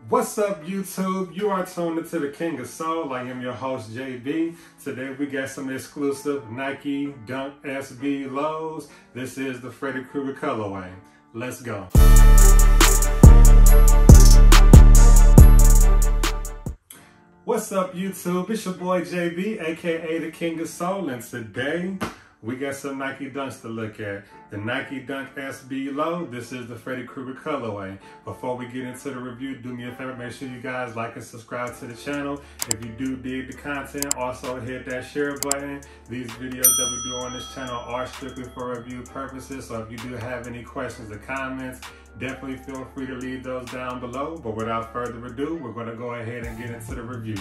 What's up, YouTube? You are tuned into the King of Soul. I am your host, JB. Today we got some exclusive Nike Dunk SB lows. This is the Freddy Krueger colorway. Let's go. What's up, YouTube? It's your boy JB, aka the King of Soul, and today we got some Nike Dunks to look at. The Nike Dunk SB Low. This is the Freddy Krueger colorway. Before we get into the review, do me a favor, make sure you guys like and subscribe to the channel. If you do dig the content, also hit that share button. These videos that we do on this channel are strictly for review purposes, so if you do have any questions or comments, definitely feel free to leave those down below. But without further ado, we're going to go ahead and get into the review.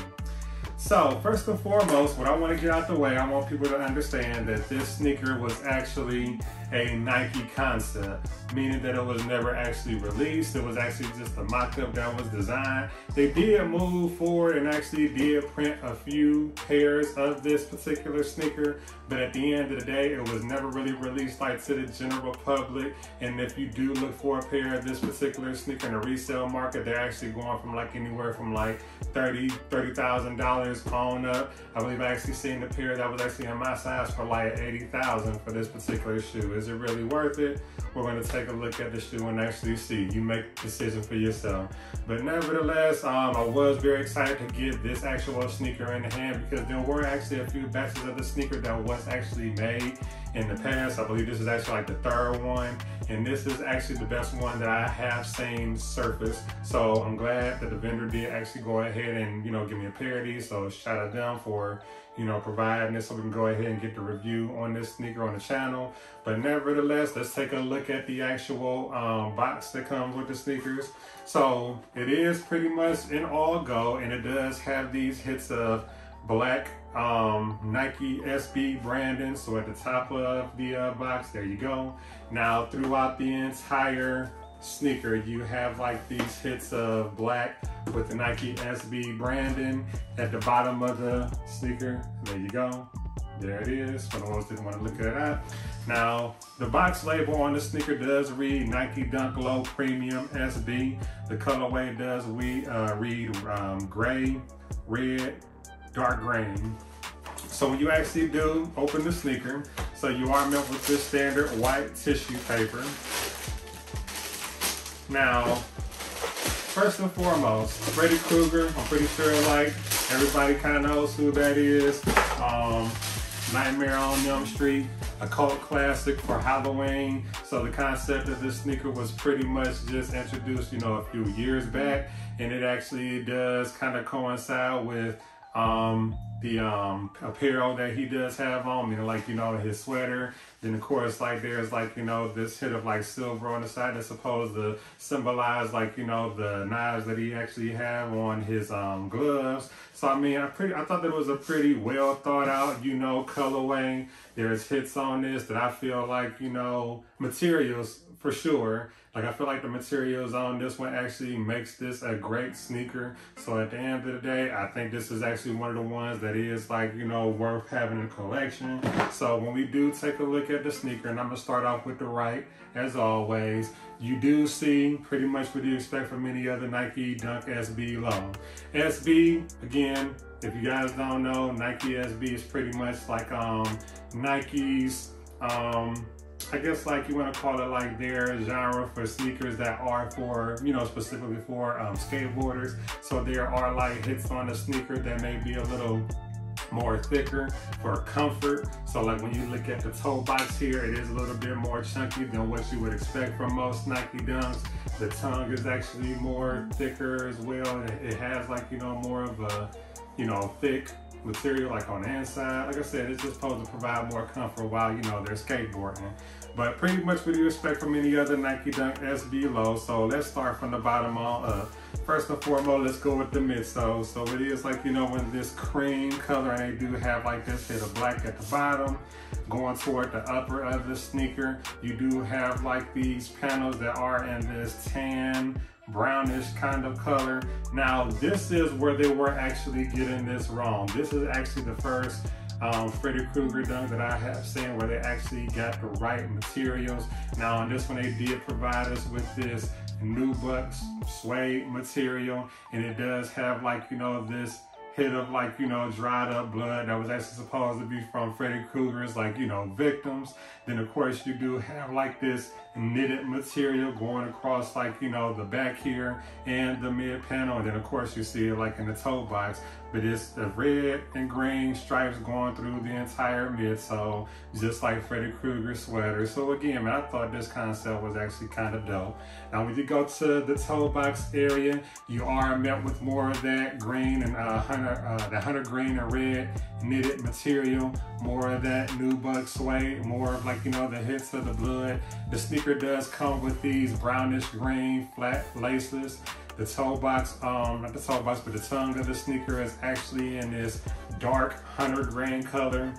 So first and foremost, what I want to get out the way, I want people to understand that this sneaker was actually a Nike concept, meaning that it was never actually released. It was actually just a mock-up that was designed. They did move forward and actually did print a few pairs of this particular sneaker, but at the end of the day, it was never really released like to the general public. And if you do look for a pair of this particular sneaker in the resale market, they're actually going from like anywhere from like $30,000 on up. I believe I actually seen the pair that was actually in my size for like $80,000 for this particular shoe. Is it really worth it? We're going to take a look at the shoe and actually see. You make the decision for yourself. But nevertheless, I was very excited to get this actual sneaker in the hand because there were actually a few batches of the sneaker that was actually made in the past. I believe this is actually like the third one, and this is actually the best one that I have seen surface. So I'm glad that the vendor did actually go ahead and, you know, give me a pair of these. So shout out to them for, you know, providing this so we can go ahead and get the review on this sneaker on the channel. But nevertheless, let's take a look at the actual box that comes with the sneakers. So it is pretty much in all gold, and it does have these hits of black Nike SB branding. So at the top of the box, there you go. Now throughout the entire sneaker, you have like these hits of black with the Nike SB branding. At the bottom of the sneaker, there you go. There it is, for the ones that didn't want to look at that. Now, the box label on the sneaker does read Nike Dunk Low Premium SB. The colorway does read gray, red, dark green. So when you actually do open the sneaker, so you are met with this standard white tissue paper. Now, first and foremost, Freddy Krueger, I'm pretty sure like everybody kind of knows who that is. Nightmare on Elm Street, a cult classic for Halloween. So the concept of this sneaker was pretty much just introduced, you know, a few years back, and it actually does kind of coincide with the apparel that he does have on, you know, like, you know, his sweater. Then of course, like there's like, you know, this hit of like silver on the side that's supposed to symbolize like, you know, the knives that he actually have on his gloves. So I mean, I thought that was a pretty well thought out, you know, colorway. There's hits on this that I feel like, you know, materials for sure. Like I feel like the materials on this one actually makes this a great sneaker. So at the end of the day, I think this is actually one of the ones that is like, you know, worth having in a collection. So when we do take a look at the sneaker, and I'm gonna start off with the right, as always, you do see pretty much what you expect from any other Nike Dunk SB Low. SB, again, if you guys don't know, Nike SB is pretty much like Nike's, I guess like you want to call it like their genre for sneakers that are for, you know, specifically for skateboarders. So there are like hits on the sneaker that may be a little more thicker for comfort. So like when you look at the toe box here, it is a little bit more chunky than what you would expect from most Nike Dunks. The tongue is actually more thicker as well. It has like, you know, more of a, you know, thick material like on the inside. Like I said, it's just supposed to provide more comfort while, you know, they're skateboarding. But pretty much what you expect from any other Nike Dunk SB Low. So let's start from the bottom on up. First and foremost, let's go with the midsole. So it is like, you know, in this cream color, and they do have like this hit of black at the bottom. Going toward the upper of the sneaker, you do have like these panels that are in this tan, brownish kind of color. Now, this is where they were actually getting this wrong. This is actually the first Freddy Krueger dunk that I have seen where they actually got the right materials. Now on this one, they did provide us with this nubuck suede material, and it does have like, you know, this hit of like, you know, dried up blood that was actually supposed to be from Freddy Krueger's, like, you know, victims. Then of course you do have like this knitted material going across, like, you know, the back here and the mid panel. And then of course you see it like in the toe box, but it's the red and green stripes going through the entire midsole, just like Freddy Krueger's sweater. So again, man, I thought this concept was actually kind of dope. Now when you go to the toe box area, you are met with more of that green and the hunter green and red knitted material, more of that nubuck suede, more of like, you know, the hits of the blood. The sneaker does come with these brownish green flat laces. The toe box, not the toe box, but the tongue of the sneaker is actually in this dark hunter green color.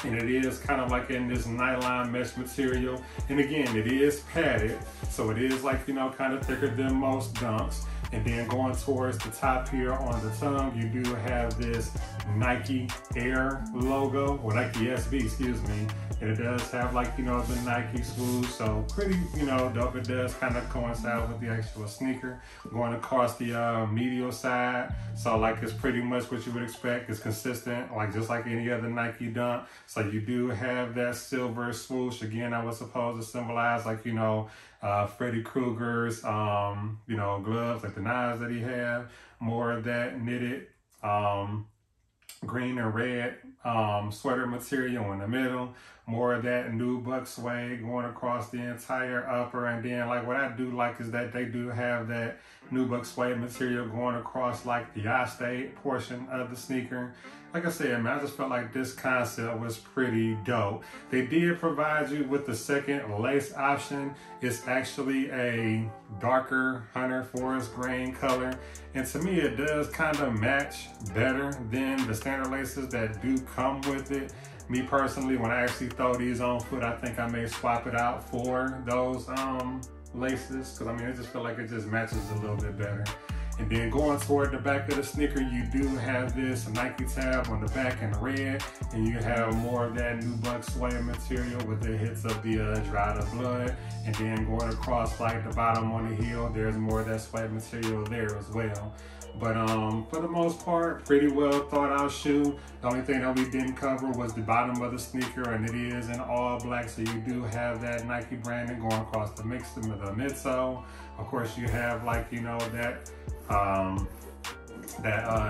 And it is kind of like in this nylon mesh material. And again, it is padded. So it is like, you know, kind of thicker than most dunks. And then going towards the top here on the tongue, you do have this Nike Air logo, or Nike SB, excuse me. And it does have like, you know, the Nike swoosh, so pretty, you know, dope. It does kind of coincide with the actual sneaker. Going across the medial side, so like it's pretty much what you would expect. It's consistent, like just like any other Nike dunk. So you do have that silver swoosh. Again, that was supposed to symbolize like, you know, Freddy Krueger's, you know, gloves, like the knives that he had. More of that knitted green and red sweater material in the middle. More of that nubuck suede going across the entire upper. And then like what I do like is that they do have that nubuck suede material going across like the eye state portion of the sneaker. Like I said, man, I just felt like this concept was pretty dope. They did provide you with the second lace option. It's actually a darker hunter forest grain color. And to me, it does kind of match better than the standard laces that do come with it. Me personally, when I actually throw these on foot, I think I may swap it out for those laces. Cause I mean, I just feel like it just matches a little bit better. And then going toward the back of the sneaker, you do have this Nike tab on the back in red, and you have more of that nubuck suede material with the hits of the dried up blood. And then going across like the bottom on the heel, there's more of that suede material there as well. But for the most part, pretty well thought out shoe. The only thing that we didn't cover was the bottom of the sneaker, and it is in all black, so you do have that Nike branding going across the midsole. Of course, you have like, you know, that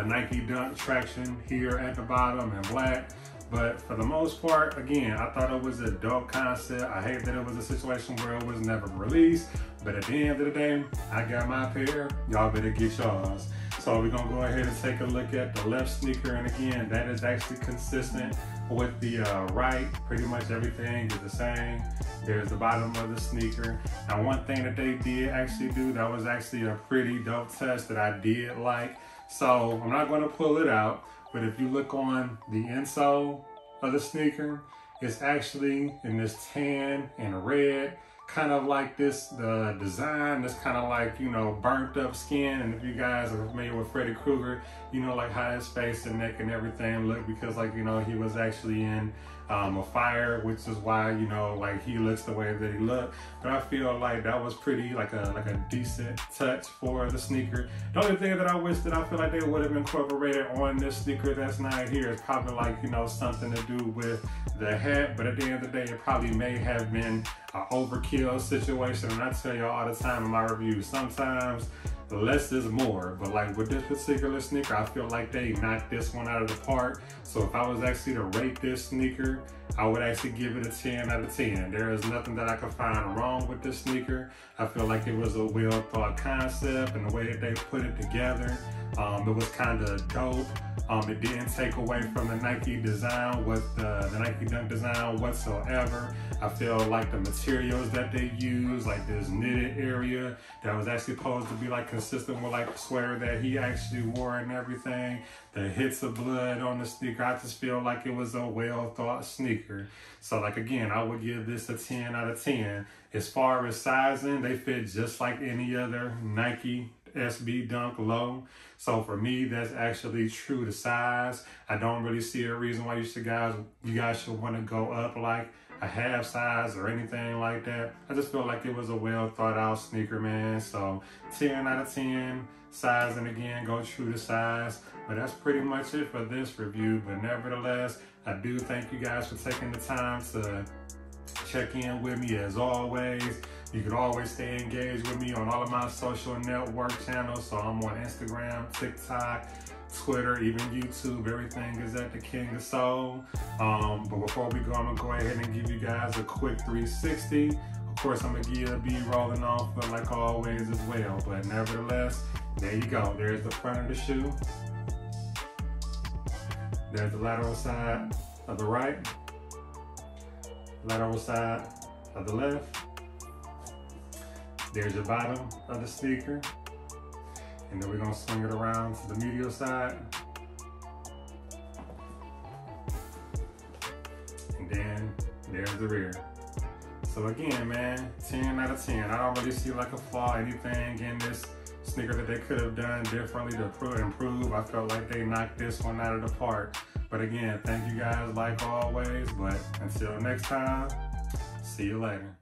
Nike Dunk traction here at the bottom in black. But for the most part, again, I thought it was a dope concept. I hate that it was a situation where it was never released, but at the end of the day, I got my pair, y'all better get yours. So we're gonna go ahead and take a look at the left sneaker, and again, that is actually consistent with the right. Pretty much everything is the same. There's the bottom of the sneaker. Now, one thing that they did actually do that was actually a pretty dope touch that I did like. So I'm not gonna pull it out, but if you look on the insole of the sneaker, it's actually in this tan and red, kind of like this, the design is kind of like, you know, burnt up skin. And if you guys are familiar with Freddy Krueger, you know, like how his face and neck and everything look, because like, you know, he was actually in a fire, which is why, you know, like he looks the way that he looked. But I feel like that was pretty like a decent touch for the sneaker. The only thing that I wish that I feel like they would have incorporated on this sneaker that's not here is probably like, you know, something to do with the hat. But at the end of the day, it probably may have been an overkill situation. And I tell y'all all the time in my reviews, sometimes less is more. But like with this particular sneaker, I feel like they knocked this one out of the park. So if I was actually to rate this sneaker, I would actually give it a 10 out of 10. There is nothing that I could find wrong with this sneaker. I feel like it was a well thought concept, and the way that they put it together, it was kind of dope. It didn't take away from the Nike design, the Nike Dunk design whatsoever. I feel like the materials that they use, like this knitted area that was actually supposed to be like consistent with like the sweater that he actually wore and everything. The hits of blood on the sneaker, I just feel like it was a well thought sneaker. So like again, I would give this a 10 out of 10. As far as sizing, they fit just like any other Nike SB Dunk low. So for me, that's actually true to size. I don't really see a reason why you guys should want to go up like a half size or anything like that. I just feel like it was a well thought out sneaker, man. So 10 out of 10 size, and again, go true to size. But that's pretty much it for this review. But nevertheless, I do thank you guys for taking the time to check in with me as always. You can always stay engaged with me on all of my social network channels. So I'm on Instagram, TikTok, Twitter, even YouTube. Everything is at the King of Soul. But before we go, I'm gonna go ahead and give you guys a quick 360. Of course, I'm gonna give you a B rolling off, but like always as well. But nevertheless, there you go. There's the front of the shoe. There's the lateral side of the right, lateral side of the left. There's your bottom of the sneaker. And then we're gonna swing it around to the medial side. And then there's the rear. So again, man, 10 out of 10. I don't really see like a flaw, anything in this sneaker that they could have done differently to improve. I felt like they knocked this one out of the park. But again, thank you guys like always. But until next time, see you later.